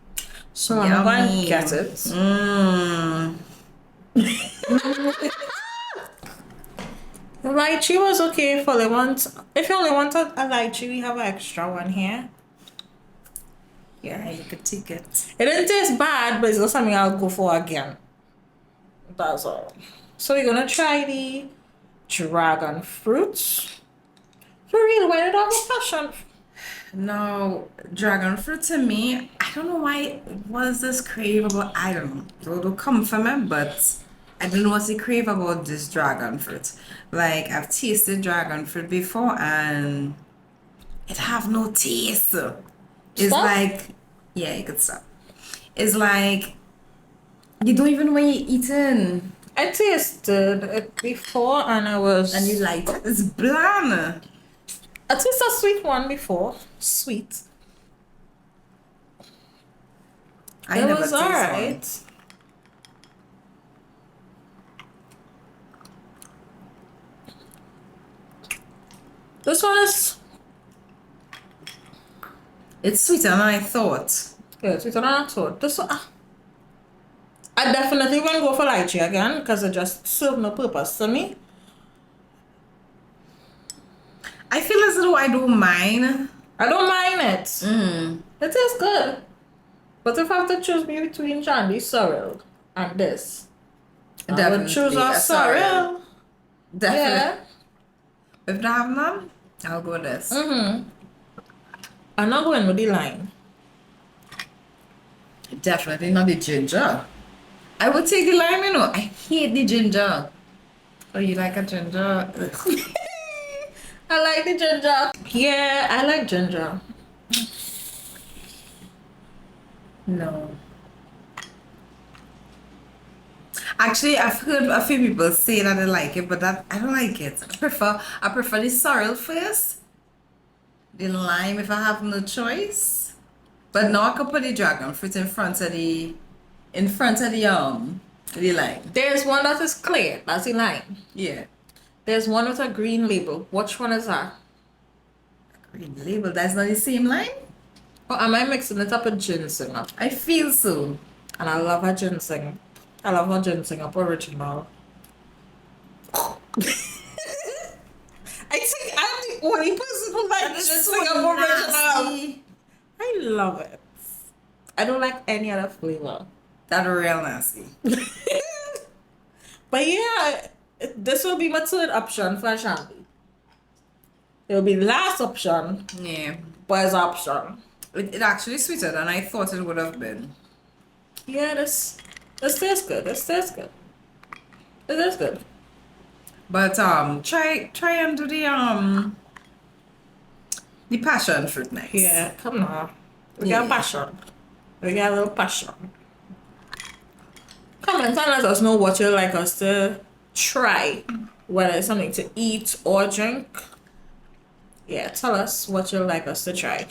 So I'm going to get it. The lychee was okay if you only want a lychee, we have an extra one here. Yeah, you could take it. It didn't taste bad, but it's not something I'll go for again. That's all. So we're gonna try the dragon fruits. For real, why did I have a passion? No, dragon fruit to me, I don't know why it was this crave about, I don't know. It'll come from me, but I don't know what's the crave about this dragon fruit. Like, I've tasted dragon fruit before and it have no taste. It's Stop? like, yeah, you could stop. It's like, you don't even know when you're eating. I tasted it before and And you like, it's bland. I tasted a sweet one before. Sweet. I It never was taste one. alright. This one is It's sweeter than I thought. Yeah, sweeter than I thought. I definitely won't go for lychee again because it just served no purpose to me. I feel as though I don't mind. I don't mind it. Mm. It is good. But if I have to choose between Shandy sorrel and this, I would choose Definitely a a sorrel. sorrel. Definitely. Yeah. If I have none, I'll go with this. Mm-hmm. I'm not going with the lime. Definitely not the ginger. I would take the lime, you know. I hate the ginger. Oh, you like a ginger? Ugh. I like the ginger. Yeah, I like ginger. No. Actually, I've heard a few people say that they like it, but that I don't like it. I prefer the sorrel first. The lime if I have no choice. But now I could put the dragon fruit in front of the the lime. There's one that is clear. That's the lime. Yeah. There's one with a green label. Which one is that? Green label, that's not the same lime? Or am I mixing it up with ginseng up? I feel so. And I love her ginseng. I love her ginseng up original. I think I'm the only person who That likes is ginseng so up original. nasty. I love it. I don't like any other flavor. That real nasty. But yeah, this will be my third option for Shandy. It will be last option, Yeah. but it's option. It actually sweeter than I thought it would have been. Yeah, this tastes good. This tastes good. It is good. But try and do the passion fruit next. Yeah, come on. We Yeah. got passion. We got a little passion. Comment and let us know what you'd like us to try. Whether it's something to eat or drink. Yeah, tell us what you'd like us to try.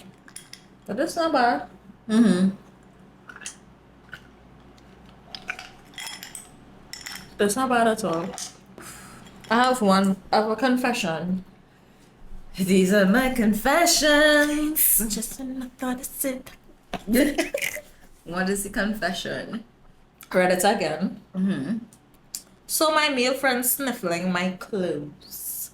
But it's not bad. Mm-hmm. It's not bad at all. I have a confession. These are my confessions. Just another to sit. What is the confession? Read it again. Mm-hmm. So my male friend sniffling my clothes.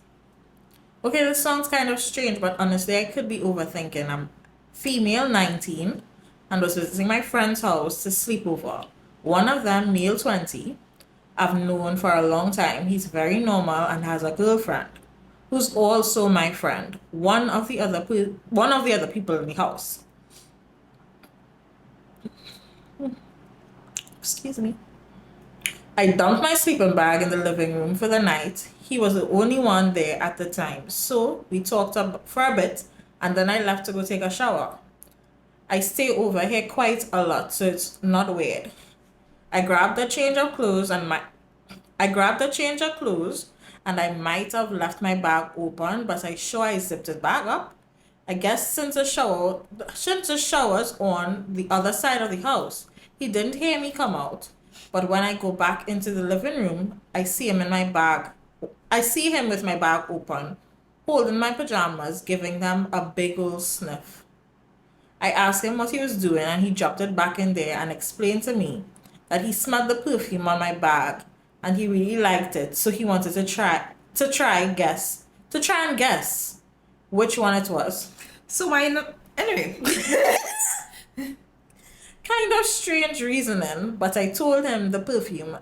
Okay, this sounds kind of strange, but honestly, I could be overthinking. I'm female, 19, and was visiting my friend's house to sleep over. One of them, male, 20, I've known for a long time. He's very normal and has a girlfriend, who's also my friend. One of the other people in the house. Excuse me. I dumped my sleeping bag in the living room for the night. He was the only one there at the time. So we talked for a bit and then I left to go take a shower. I stay over here quite a lot, so it's not weird. I grabbed the change of clothes and I might have left my bag open, but I zipped it back up. I guess since the shower's on the other side of the house, he didn't hear me come out. But when I go back into the living room, I see him with my bag open, holding my pajamas, giving them a big old sniff. I asked him what he was doing and he dropped it back in there and explained to me that he smelled the perfume on my bag and he really liked it, so he wanted to try and guess which one it was. So why not? Anyway. Kind of strange reasoning, but I told him the perfume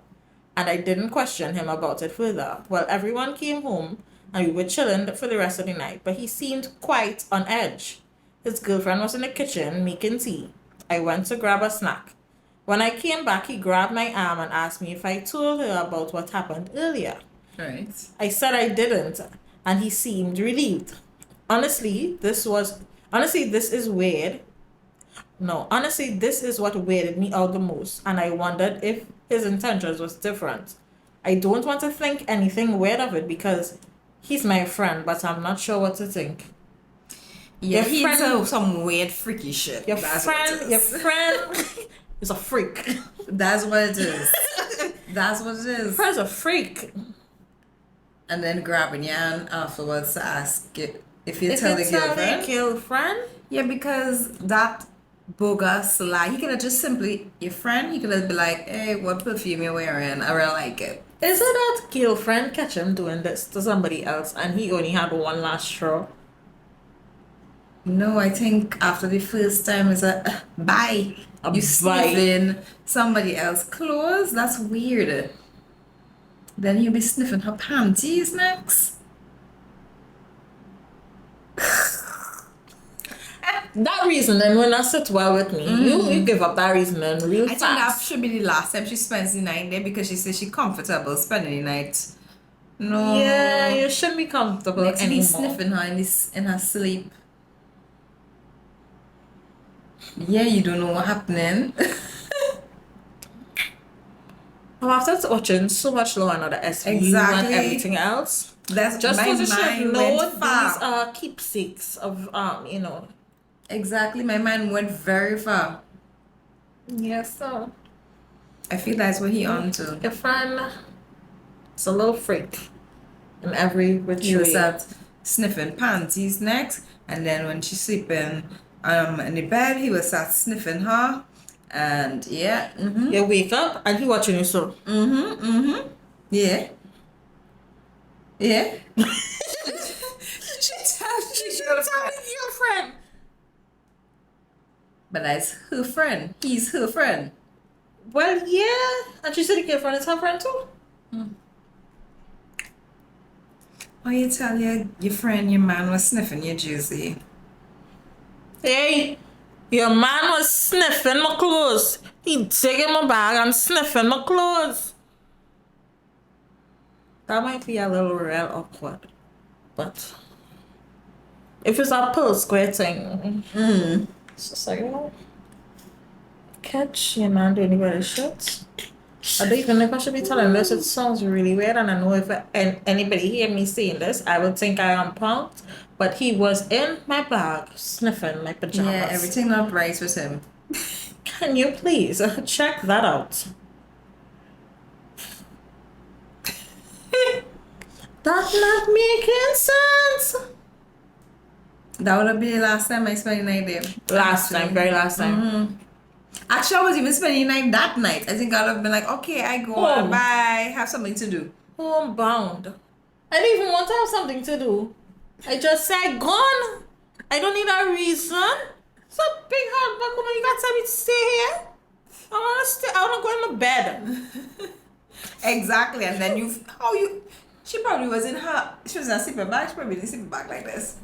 and I didn't question him about it further. Well, everyone came home and we were chilling for the rest of the night, but he seemed quite on edge. His girlfriend was in the kitchen making tea. I went to grab a snack. When I came back, he grabbed my arm and asked me if I told her about what happened earlier. Right. I said I didn't, and he seemed relieved. Honestly, this is weird. No, honestly, this is what weirded me out the most, and I wondered if his intentions was different. I don't want to think anything weird of it because he's my friend, but I'm not sure what to think. Yeah, Your he's friend- some weird freaky shit. Your That's what it friend is. is a freak. That's what it is. That's what it is. Friend's a freak. And then grabbing Yan afterwards to ask if you If tell the it's not girlfriend. a girlfriend, Yeah, because that bogus lie. He could have just simply, your friend, he could have been like, hey, what perfume you wearing? I really like it. Isn't that girlfriend catch him doing this to somebody else and he only had one last straw? No, I think after the first time it's a bye. A You bye. sniffing somebody else's clothes? That's weird. Then you'll be sniffing her panties next. That reasoning will not sit well with me. You give up that reasoning real I think that fast. should be the last time she spends the night there because she says she's comfortable spending the night. No. Yeah, you shouldn't be comfortable Next anymore. he's sniffing her in her sleep. Yeah, you don't know what's happening. After watching so much Law and Order SVU and Exactly. everything else, That's just my so you should mind know went these far. are keepsakes of Exactly, my mind went very far. Yes, so I feel that's what he on to. your friend is a little freak in every which He was way. at sniffing panties next, and then when she's sleeping in the bed, he was sat sniffing her, and yeah, You wake up and he watching you so. yeah, yeah. She telling your friend. But that's her friend. He's her friend. Well, yeah. And she said the girlfriend is her friend too. Or you tell your friend your man was sniffing your juicy. Hey, your man was sniffing my clothes. He taking my bag and sniffing my clothes. That might be a little real awkward. But if it's a pearl square thing, it's just like, catch your man doing anybody shit. I don't even know if I should be telling this. It sounds really weird, and I know if anybody hear me saying this, I would think I am punked. But he was in my bag sniffing my pajamas. Yeah, everything not right with him. Can you please check that out? That's not making sense. That would have been the last time I spent the night there. Last time, very last time. Actually, I was even spending the night that night. I think I'd have been like, okay, I go, Oh. bye, have something to do. Homebound. I don't even want to have something to do. I just said gone. I don't need a reason. It's a big heart, but come on, you got to tell me to stay here. I want to stay. I want to go in my bed. Exactly, and then she probably was in she was in a sleeping bag, she probably didn't sleep bag like this.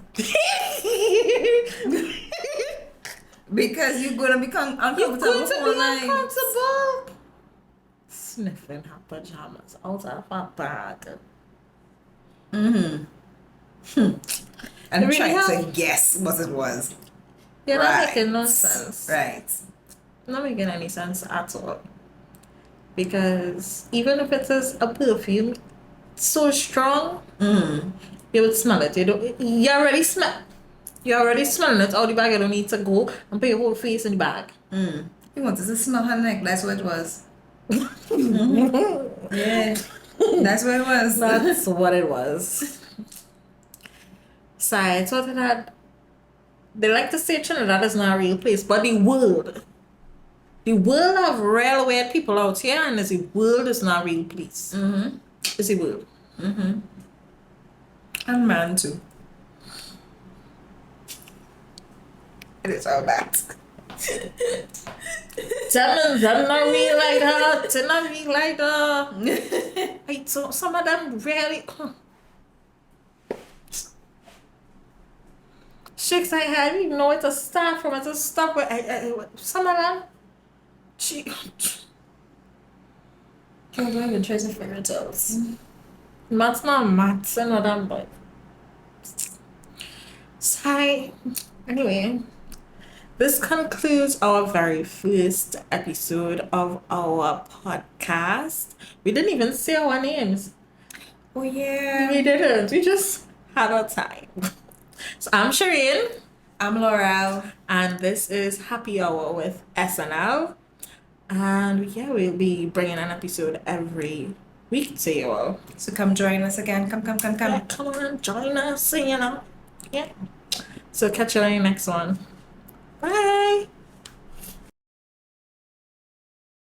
Because you're gonna become You're uncomfortable going to for be night. uncomfortable. Sniffing her pajamas out of her bag. And Really trying have- to guess what it was. You're not Right. making no sense. Right. Not making any sense at all. Because even if it is a perfume so strong, you would smell it. You already smell. You're already smelling it out the bag. You don't need to go and put your whole face in the bag. He wanted to smell her neck, that's what it was. Yeah. That's what it was. That's what it was. So I thought that they like to say Trinidad is not a real place, but the world of real weird people out here, and the world is not a real place. It's the world. And man too. It is all bad. Them not real like that. They're not real like that. So some of them really. Shakes I didn't even know where to start from. I just stop with some of them. Can't even trace the fingertips. Matt's not maths and all that, but. So, anyway, this concludes our very first episode of our podcast. We didn't even say our names. Oh yeah. We didn't. We just had our time. So I'm Shireen, I'm Laurel. and this is Happy Hour with SNL. And yeah, we'll be bringing an episode every week to you all. So come join us again. Come. Yeah, come on, join us, Yeah. So catch you on the next one. Bye.